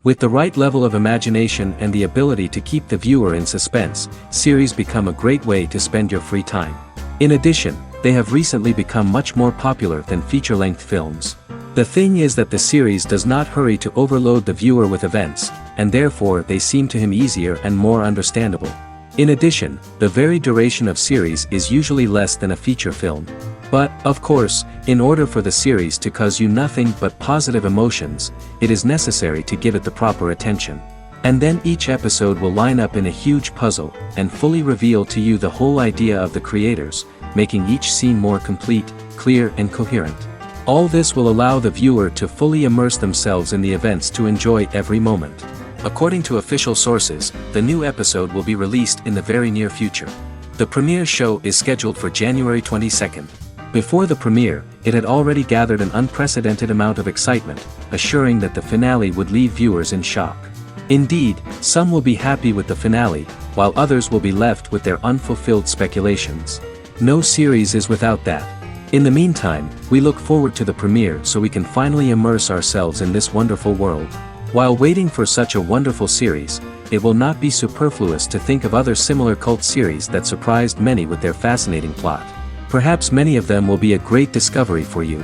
With the right level of imagination and the ability to keep the viewer in suspense, series become a great way to spend your free time. In addition, they have recently become much more popular than feature-length films. The thing is that the series does not hurry to overload the viewer with events, and therefore they seem to him easier and more understandable. In addition, the very duration of series is usually less than a feature film. But, of course, in order for the series to cause you nothing but positive emotions, it is necessary to give it the proper attention. And then each episode will line up in a huge puzzle, and fully reveal to you the whole idea of the creators, making each scene more complete, clear and coherent. All this will allow the viewer to fully immerse themselves in the events to enjoy every moment. According to official sources, the new episode will be released in the very near future. The premiere show is scheduled for January 22nd. Before the premiere, it had already gathered an unprecedented amount of excitement, assuring that the finale would leave viewers in shock. Indeed, some will be happy with the finale, while others will be left with their unfulfilled speculations. No series is without that. In the meantime, we look forward to the premiere so we can finally immerse ourselves in this wonderful world. While waiting for such a wonderful series, it will not be superfluous to think of other similar cult series that surprised many with their fascinating plot. Perhaps many of them will be a great discovery for you.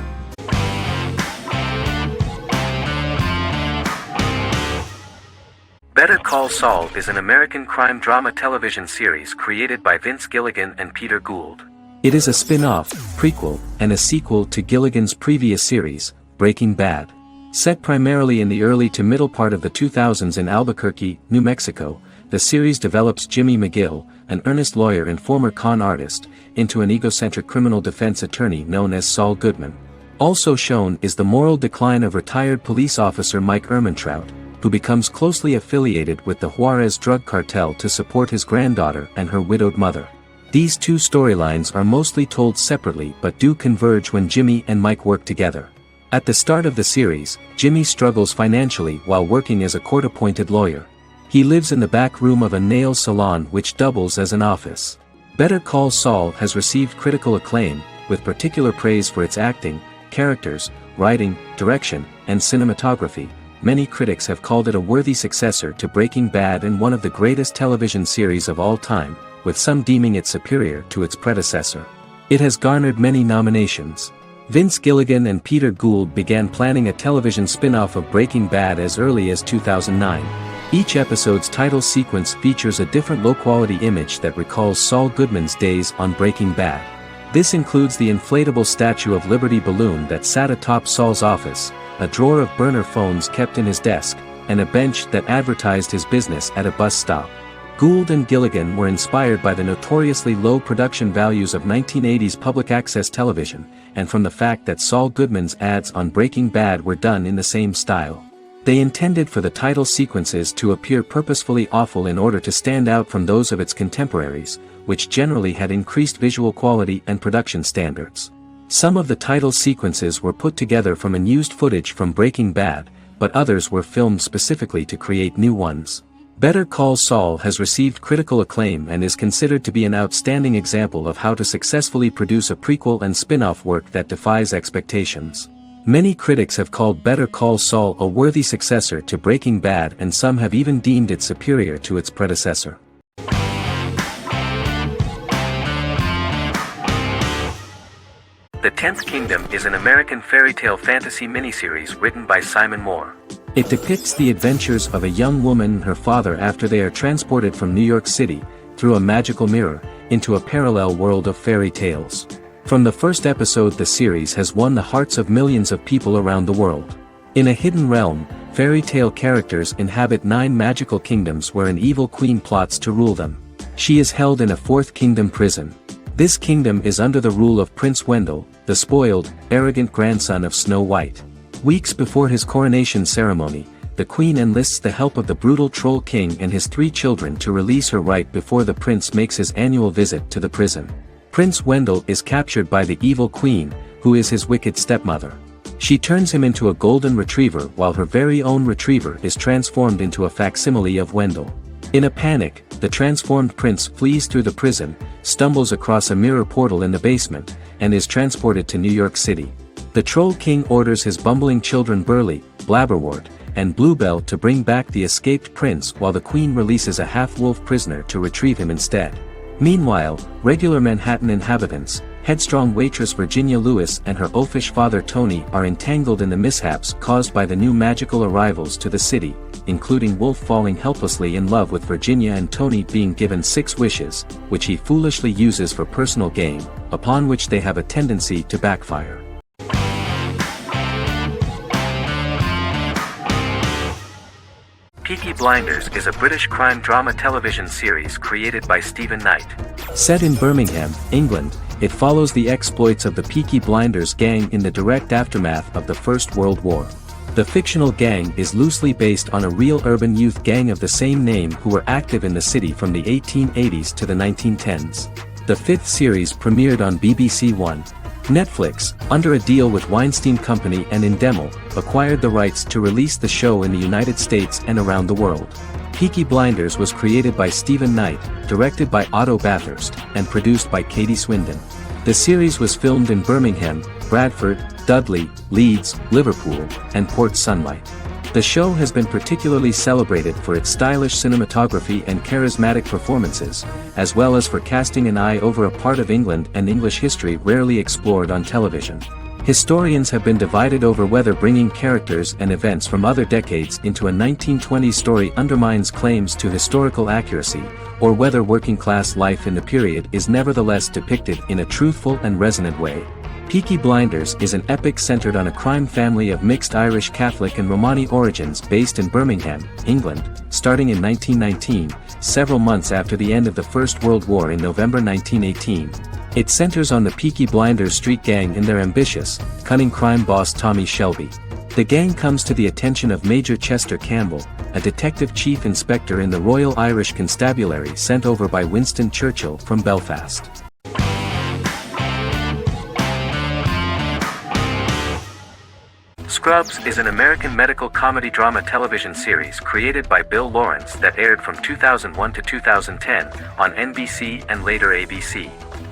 Better Call Saul is an American crime drama television series created by Vince Gilligan and Peter Gould. It is a spin-off, prequel, and a sequel to Gilligan's previous series, Breaking Bad. Set primarily in the early to middle part of the 2000s in Albuquerque, New Mexico, the series develops Jimmy McGill, an earnest lawyer and former con artist, into an egocentric criminal defense attorney known as Saul Goodman. Also shown is the moral decline of retired police officer Mike Ehrmantraut, who becomes closely affiliated with the Juarez drug cartel to support his granddaughter and her widowed mother. These two storylines are mostly told separately but do converge when Jimmy and Mike work together. At the start of the series, Jimmy struggles financially while working as a court-appointed lawyer. He lives in the back room of a nail salon which doubles as an office. Better Call Saul has received critical acclaim, with particular praise for its acting, characters, writing, direction, and cinematography. Many critics have called it a worthy successor to Breaking Bad and one of the greatest television series of all time, with some deeming it superior to its predecessor. It has garnered many nominations. Vince Gilligan and Peter Gould began planning a television spin-off of Breaking Bad as early as 2009. Each episode's title sequence features a different low-quality image that recalls Saul Goodman's days on Breaking Bad. This includes the inflatable Statue of Liberty balloon that sat atop Saul's office, a drawer of burner phones kept in his desk, and a bench that advertised his business at a bus stop. Gould and Gilligan were inspired by the notoriously low production values of 1980s public access television, and from the fact that Saul Goodman's ads on Breaking Bad were done in the same style. They intended for the title sequences to appear purposefully awful in order to stand out from those of its contemporaries, which generally had increased visual quality and production standards. Some of the title sequences were put together from unused footage from Breaking Bad, but others were filmed specifically to create new ones. Better Call Saul has received critical acclaim and is considered to be an outstanding example of how to successfully produce a prequel and spin-off work that defies expectations. Many critics have called Better Call Saul a worthy successor to Breaking Bad, and some have even deemed it superior to its predecessor. The Tenth Kingdom is an American fairy tale fantasy miniseries written by Simon Moore. It depicts the adventures of a young woman and her father after they are transported from New York City, through a magical mirror, into a parallel world of fairy tales. From the first episode, the series has won the hearts of millions of people around the world. In a hidden realm, fairy tale characters inhabit 9 magical kingdoms where an evil queen plots to rule them. She is held in a 4th kingdom prison. This kingdom is under the rule of Prince Wendell, the spoiled, arrogant grandson of Snow White. Weeks before his coronation ceremony, the queen enlists the help of the brutal Troll King and his 3 children to release her right before the prince makes his annual visit to the prison. Prince Wendell is captured by the evil queen, who is his wicked stepmother. She turns him into a golden retriever while her very own retriever is transformed into a facsimile of Wendell. In a panic, the transformed prince flees through the prison, stumbles across a mirror portal in the basement, and is transported to New York City. The Troll King orders his bumbling children Burley, Blabberwort, and Bluebell to bring back the escaped prince while the queen releases a half-wolf prisoner to retrieve him instead. Meanwhile, regular Manhattan inhabitants, headstrong waitress Virginia Lewis and her oafish father Tony are entangled in the mishaps caused by the new magical arrivals to the city, including Wolf falling helplessly in love with Virginia and Tony being given 6 wishes, which he foolishly uses for personal gain, upon which they have a tendency to backfire. Peaky Blinders is a British crime drama television series created by Stephen Knight. Set in Birmingham, England, it follows the exploits of the Peaky Blinders gang in the direct aftermath of the First World War. The fictional gang is loosely based on a real urban youth gang of the same name who were active in the city from the 1880s to the 1910s. The 5th series premiered on BBC One. Netflix, under a deal with Weinstein Company and Endemol, acquired the rights to release the show in the United States and around the world. Peaky Blinders was created by Stephen Knight, directed by Otto Bathurst, and produced by Katie Swindon. The series was filmed in Birmingham, Bradford, Dudley, Leeds, Liverpool, and Port Sunlight. The show has been particularly celebrated for its stylish cinematography and charismatic performances, as well as for casting an eye over a part of England and English history rarely explored on television. Historians have been divided over whether bringing characters and events from other decades into a 1920s story undermines claims to historical accuracy, or whether working-class life in the period is nevertheless depicted in a truthful and resonant way. Peaky Blinders is an epic centered on a crime family of mixed Irish Catholic and Romani origins based in Birmingham, England, starting in 1919, several months after the end of the First World War in November 1918. It centers on the Peaky Blinders street gang and their ambitious, cunning crime boss Tommy Shelby. The gang comes to the attention of Major Chester Campbell, a detective chief inspector in the Royal Irish Constabulary sent over by Winston Churchill from Belfast. Scrubs is an American medical comedy drama television series created by Bill Lawrence that aired from 2001 to 2010 on NBC and later ABC.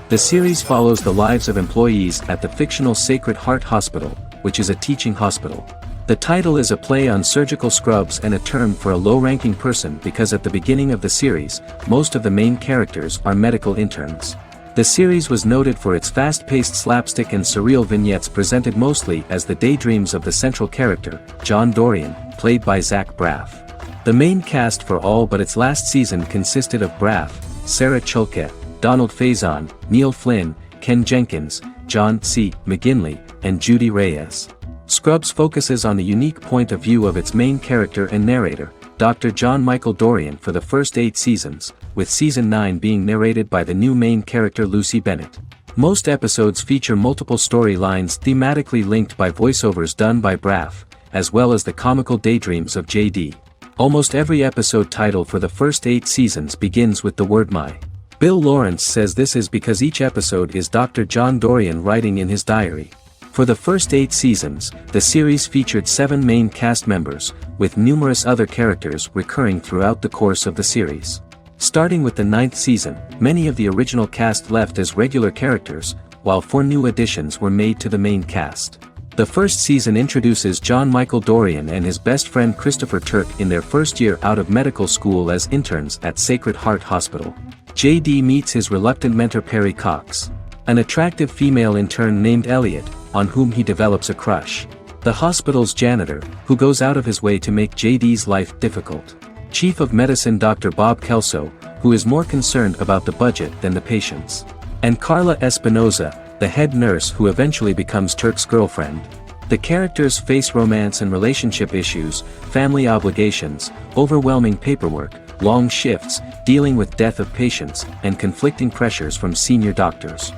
The series follows the lives of employees at the fictional Sacred Heart Hospital, which is a teaching hospital. The title is a play on surgical scrubs and a term for a low-ranking person because at the beginning of the series, most of the main characters are medical interns. The series was noted for its fast-paced slapstick and surreal vignettes presented mostly as the daydreams of the central character, John Dorian, played by Zach Braff. The main cast for all but its last season consisted of Braff, Sarah Chulke, Donald Faison, Neil Flynn, Ken Jenkins, John C. McGinley, and Judy Reyes. Scrubs focuses on the unique point of view of its main character and narrator, Dr. John Michael Dorian for the first 8 seasons, with season 9 being narrated by the new main character Lucy Bennett. Most episodes feature multiple storylines thematically linked by voiceovers done by Braff, as well as the comical daydreams of JD. Almost every episode title for the first 8 seasons begins with the word my. Bill Lawrence says this is because each episode is Dr. John Dorian writing in his diary. For the first 8 seasons, the series featured 7 main cast members, with numerous other characters recurring throughout the course of the series. Starting with the 9th season, many of the original cast left as regular characters, while 4 new additions were made to the main cast. The first season introduces John Michael Dorian and his best friend Christopher Turk in their first year out of medical school as interns at Sacred Heart Hospital. JD meets his reluctant mentor Perry Cox, an attractive female intern named Elliot, on whom he develops a crush. The hospital's janitor, who goes out of his way to make JD's life difficult. Chief of Medicine Dr. Bob Kelso, who is more concerned about the budget than the patients. And Carla Espinoza, the head nurse who eventually becomes Turk's girlfriend. The characters face romance and relationship issues, family obligations, overwhelming paperwork, long shifts, dealing with death of patients, and conflicting pressures from senior doctors.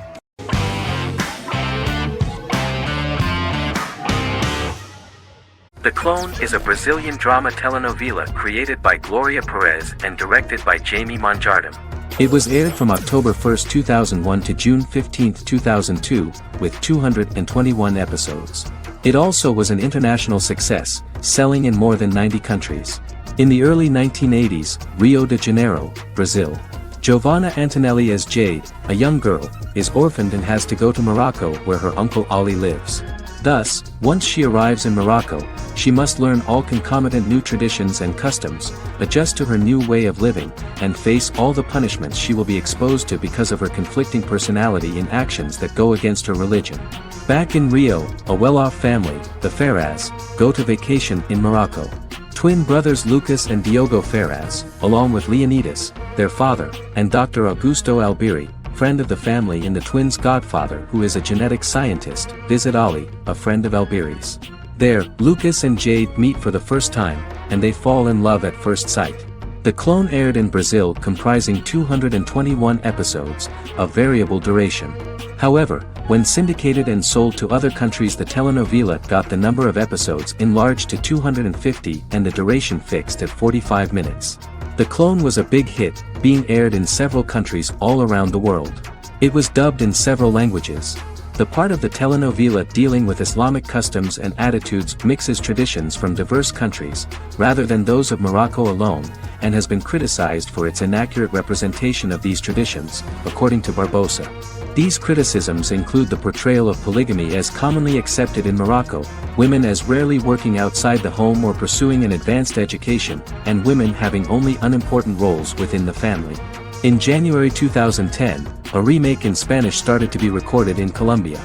The Clone is a Brazilian drama telenovela created by Gloria Perez and directed by Jamie Monjardim. It was aired from October 1, 2001 to June 15, 2002, with 221 episodes. It also was an international success, selling in more than 90 countries. In the early 1980s, Rio de Janeiro, Brazil. Giovanna Antonelli as Jade, a young girl, is orphaned and has to go to Morocco where her uncle Ali lives. Thus, once she arrives in Morocco, she must learn all concomitant new traditions and customs, adjust to her new way of living, and face all the punishments she will be exposed to because of her conflicting personality in actions that go against her religion. Back in Rio, a well-off family, the Ferraz, go to vacation in Morocco. Twin brothers Lucas and Diogo Ferraz, along with Leonidas, their father, and Dr. Augusto Albiri, friend of the family and the twins' godfather who is a genetic scientist, visit Ali, a friend of Albiri's. There, Lucas and Jade meet for the first time, and they fall in love at first sight. The clone aired in Brazil comprising 221 episodes, of variable duration. However, when syndicated and sold to other countries, the telenovela got the number of episodes enlarged to 250 and the duration fixed at 45 minutes. The clone was a big hit, being aired in several countries all around the world. It was dubbed in several languages. The part of the telenovela dealing with Islamic customs and attitudes mixes traditions from diverse countries, rather than those of Morocco alone, and has been criticized for its inaccurate representation of these traditions, according to Barbosa. These criticisms include the portrayal of polygamy as commonly accepted in Morocco, women as rarely working outside the home or pursuing an advanced education, and women having only unimportant roles within the family. In January 2010, a remake in Spanish started to be recorded in Colombia.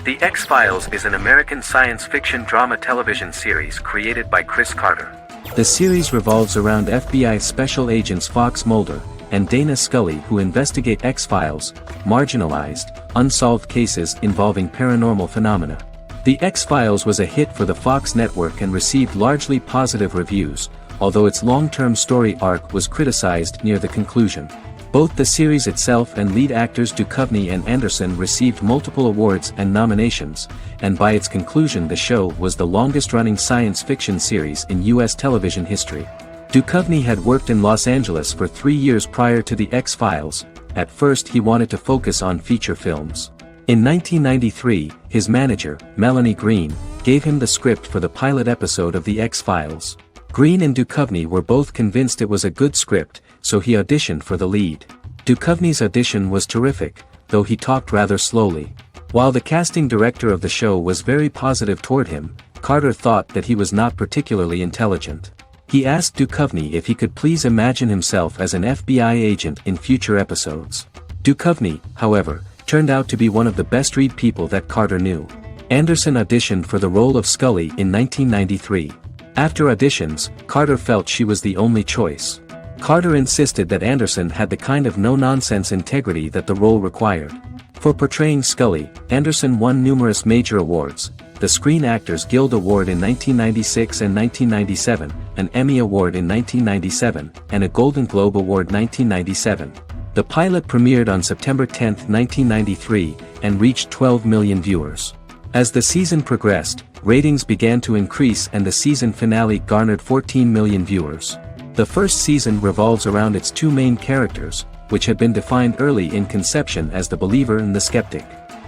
The X-Files is an American science fiction drama television series created by Chris Carter. The series revolves around FBI special agents Fox Mulder and Dana Scully, who investigate X-Files, marginalized, unsolved cases involving paranormal phenomena. The X-Files was a hit for the Fox network and received largely positive reviews, although its long-term story arc was criticized near the conclusion. Both the series itself and lead actors Duchovny and Anderson received multiple awards and nominations, and by its conclusion the show was the longest-running science fiction series in U.S. television history. Duchovny had worked in Los Angeles for 3 years prior to The X-Files. At first he wanted to focus on feature films. In 1993, his manager, Melanie Green, gave him the script for the pilot episode of The X-Files. Green and Duchovny were both convinced it was a good script, so he auditioned for the lead. Duchovny's audition was terrific, though he talked rather slowly. While the casting director of the show was very positive toward him, Carter thought that he was not particularly intelligent. He asked Duchovny if he could please imagine himself as an FBI agent in future episodes. Duchovny, however, turned out to be one of the best-read people that Carter knew. Anderson auditioned for the role of Scully in 1993. After auditions, Carter felt she was the only choice. Carter insisted that Anderson had the kind of no-nonsense integrity that the role required. For portraying Scully, Anderson won numerous major awards, the Screen Actors Guild Award in 1996 and 1997, an Emmy Award in 1997, and a Golden Globe Award 1997. The pilot premiered on September 10, 1993, and reached 12 million viewers. As the season progressed, ratings began to increase and the season finale garnered 14 million viewers. The first season revolves around its two main characters, which had been defined early in conception as the believer and the skeptic.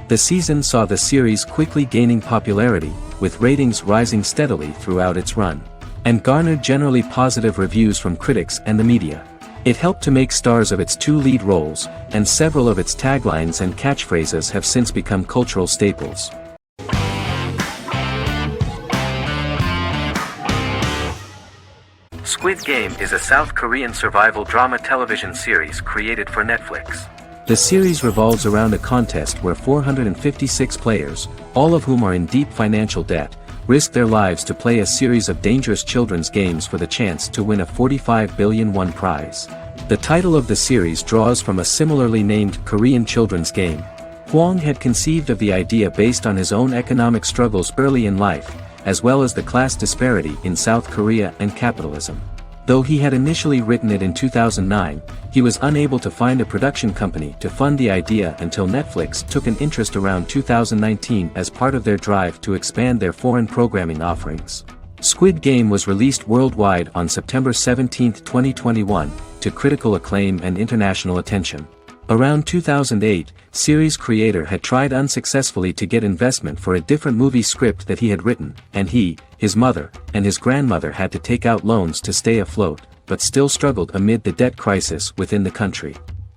The season saw the series quickly gaining popularity, with ratings rising steadily throughout its run, and garnered generally positive reviews from critics and the media. It helped to make stars of its two lead roles, and several of its taglines and catchphrases have since become cultural staples. Squid Game is a South Korean survival drama television series created for Netflix. The series revolves around a contest where 456 players, all of whom are in deep financial debt, risk their lives to play a series of dangerous children's games for the chance to win a 45 billion won prize. The title of the series draws from a similarly named Korean children's game. Hwang had conceived of the idea based on his own economic struggles early in life, as well as the class disparity in South Korea and capitalism. Though he had initially written it in 2009, he was unable to find a production company to fund the idea until Netflix took an interest around 2019 as part of their drive to expand their foreign programming offerings. Squid Game was released worldwide on September 17, 2021, to critical acclaim and international attention. Around 2008, series creator had tried unsuccessfully to get investment for a different movie script that he had written, and he, his mother, and his grandmother had to take out loans to stay afloat, but still struggled amid the debt crisis within the country.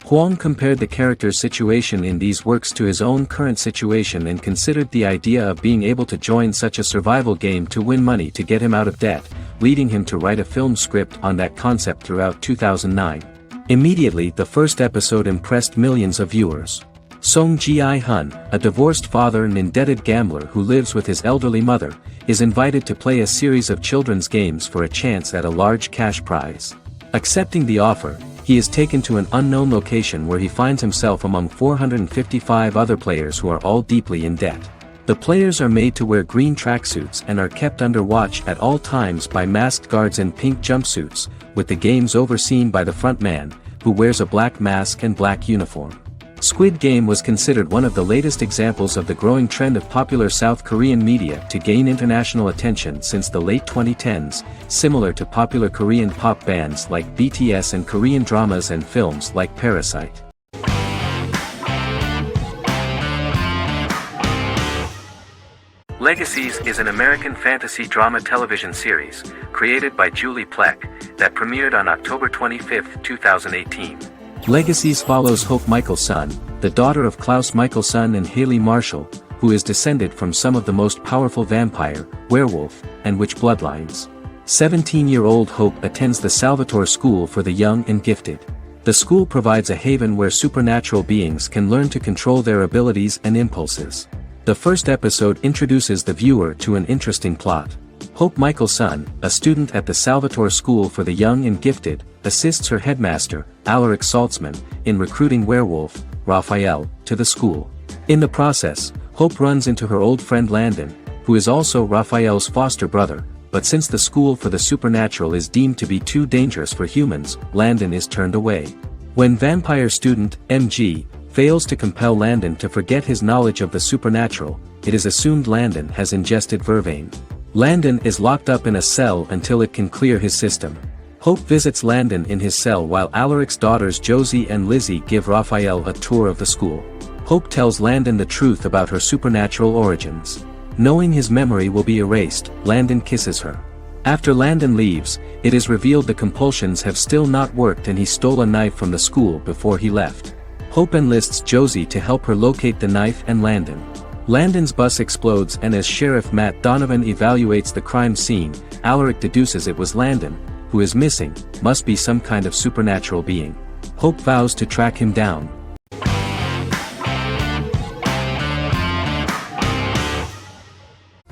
Huang compared the character's situation in these works to his own current situation and considered the idea of being able to join such a survival game to win money to get him out of debt, leading him to write a film script on that concept throughout 2009. Immediately the first episode impressed millions of viewers. Song Ji-hun, a divorced father and indebted gambler who lives with his elderly mother, is invited to play a series of children's games for a chance at a large cash prize. Accepting the offer, he is taken to an unknown location where he finds himself among 455 other players who are all deeply in debt. The players are made to wear green tracksuits and are kept under watch at all times by masked guards in pink jumpsuits, with the games overseen by the front man, who wears a black mask and black uniform. Squid Game was considered one of the latest examples of the growing trend of popular South Korean media to gain international attention since the late 2010s, similar to popular Korean pop bands like BTS and Korean dramas and films like Parasite. Legacies is an American fantasy drama television series, created by Julie Plec, that premiered on October 25, 2018. Legacies follows Hope Michelson, the daughter of Klaus Michelson and Haley Marshall, who is descended from some of the most powerful vampire, werewolf, and witch bloodlines. 17-year-old Hope attends the Salvatore School for the Young and Gifted. The school provides a haven where supernatural beings can learn to control their abilities and impulses. The first episode introduces the viewer to an interesting plot. Hope Michelson, a student at the Salvatore School for the Young and Gifted, assists her headmaster, Alaric Saltzman, in recruiting werewolf, Raphael, to the school. In the process, Hope runs into her old friend Landon, who is also Raphael's foster brother, but since the school for the supernatural is deemed to be too dangerous for humans, Landon is turned away. When vampire student, MG, fails to compel Landon to forget his knowledge of the supernatural, it is assumed Landon has ingested vervain. Landon is locked up in a cell until it can clear his system. Hope visits Landon in his cell while Alaric's daughters Josie and Lizzie give Raphael a tour of the school. Hope tells Landon the truth about her supernatural origins. Knowing his memory will be erased, Landon kisses her. After Landon leaves, it is revealed the compulsions have still not worked and he stole a knife from the school before he left. Hope enlists Josie to help her locate the knife and Landon. Landon's bus explodes and as Sheriff Matt Donovan evaluates the crime scene, Alaric deduces it was Landon, who is missing, must be some kind of supernatural being. Hope vows to track him down.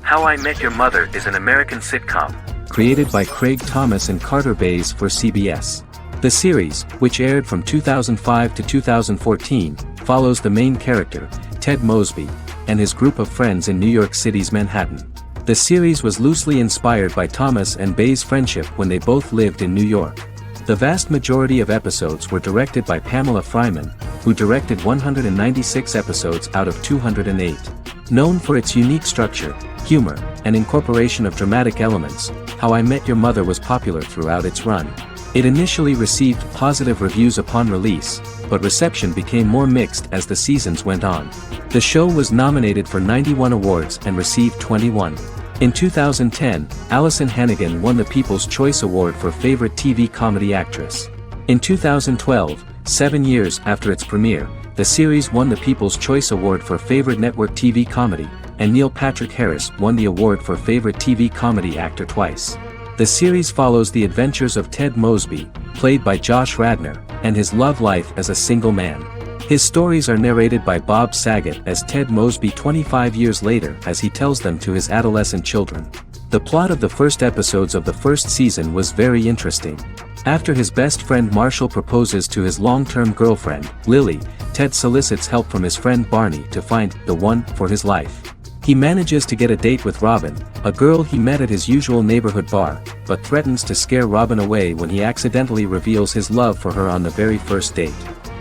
How I Met Your Mother is an American sitcom, created by Craig Thomas and Carter Bays for CBS. The series, which aired from 2005 to 2014, follows the main character, Ted Mosby, and his group of friends in New York City's Manhattan. The series was loosely inspired by Thomas and Bay's friendship when they both lived in New York. The vast majority of episodes were directed by Pamela Fryman, who directed 196 episodes out of 208. Known for its unique structure, humor, and incorporation of dramatic elements, How I Met Your Mother was popular throughout its run. It initially received positive reviews upon release, but reception became more mixed as the seasons went on. The show was nominated for 91 awards and received 21. In 2010, Allison Hannigan won the People's Choice Award for Favorite TV Comedy Actress. In 2012, 7 years after its premiere, the series won the People's Choice Award for Favorite Network TV Comedy, and Neil Patrick Harris won the award for Favorite TV Comedy Actor twice. The series follows the adventures of Ted Mosby, played by Josh Radnor, and his love life as a single man. His stories are narrated by Bob Saget as Ted Mosby 25 years later as he tells them to his adolescent children. The plot of the first episodes of the first season was very interesting. After his best friend Marshall proposes to his long-term girlfriend, Lily, Ted solicits help from his friend Barney to find the one for his life. He manages to get a date with Robin, a girl he met at his usual neighborhood bar, but threatens to scare Robin away when he accidentally reveals his love for her on the very first date.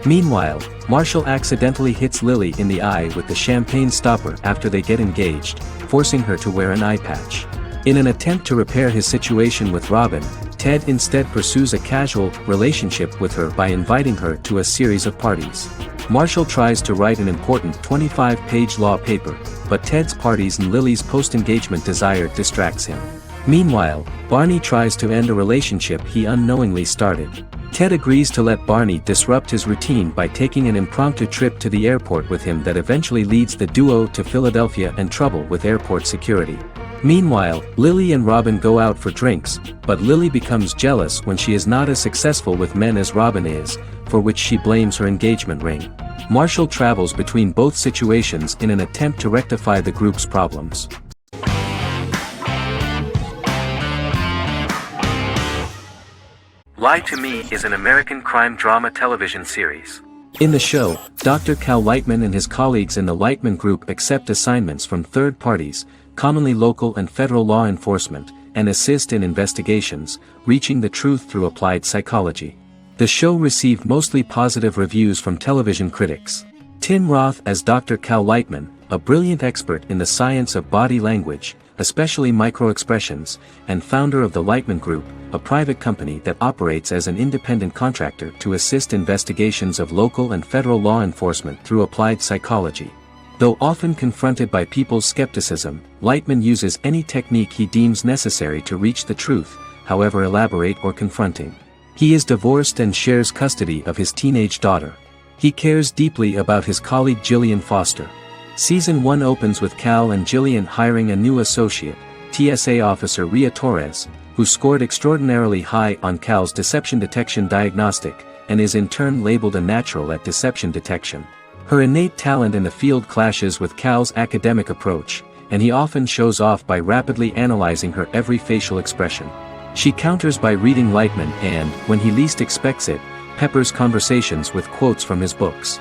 Meanwhile, Marshall accidentally hits Lily in the eye with the champagne stopper after they get engaged, forcing her to wear an eye patch. In an attempt to repair his situation with Robin, Ted instead pursues a casual relationship with her by inviting her to a series of parties. Marshall tries to write an important 25-page law paper, but Ted's parties and Lily's post-engagement desire distracts him. Meanwhile, Barney tries to end a relationship he unknowingly started. Ted agrees to let Barney disrupt his routine by taking an impromptu trip to the airport with him that eventually leads the duo to Philadelphia and trouble with airport security. Meanwhile, Lily and Robin go out for drinks, but Lily becomes jealous when she is not as successful with men as Robin is, for which she blames her engagement ring. Marshall travels between both situations in an attempt to rectify the group's problems. Lie to Me is an American crime drama television series. In the show, Dr. Cal Lightman and his colleagues in the Lightman Group accept assignments from third parties, commonly local and federal law enforcement, and assist in investigations, reaching the truth through applied psychology. The show received mostly positive reviews from television critics. Tim Roth as Dr. Cal Lightman, a brilliant expert in the science of body language, especially microexpressions, and founder of the Lightman Group, a private company that operates as an independent contractor to assist investigations of local and federal law enforcement through applied psychology. Though often confronted by people's skepticism, Lightman uses any technique he deems necessary to reach the truth, however elaborate or confronting. He is divorced and shares custody of his teenage daughter. He cares deeply about his colleague Gillian Foster. Season 1 opens with Cal and Gillian hiring a new associate, TSA officer Rhea Torres, who scored extraordinarily high on Cal's deception detection diagnostic, and is in turn labeled a natural at deception detection. Her innate talent in the field clashes with Cal's academic approach, and he often shows off by rapidly analyzing her every facial expression. She counters by reading Lightman and, when he least expects it, peppers conversations with quotes from his books.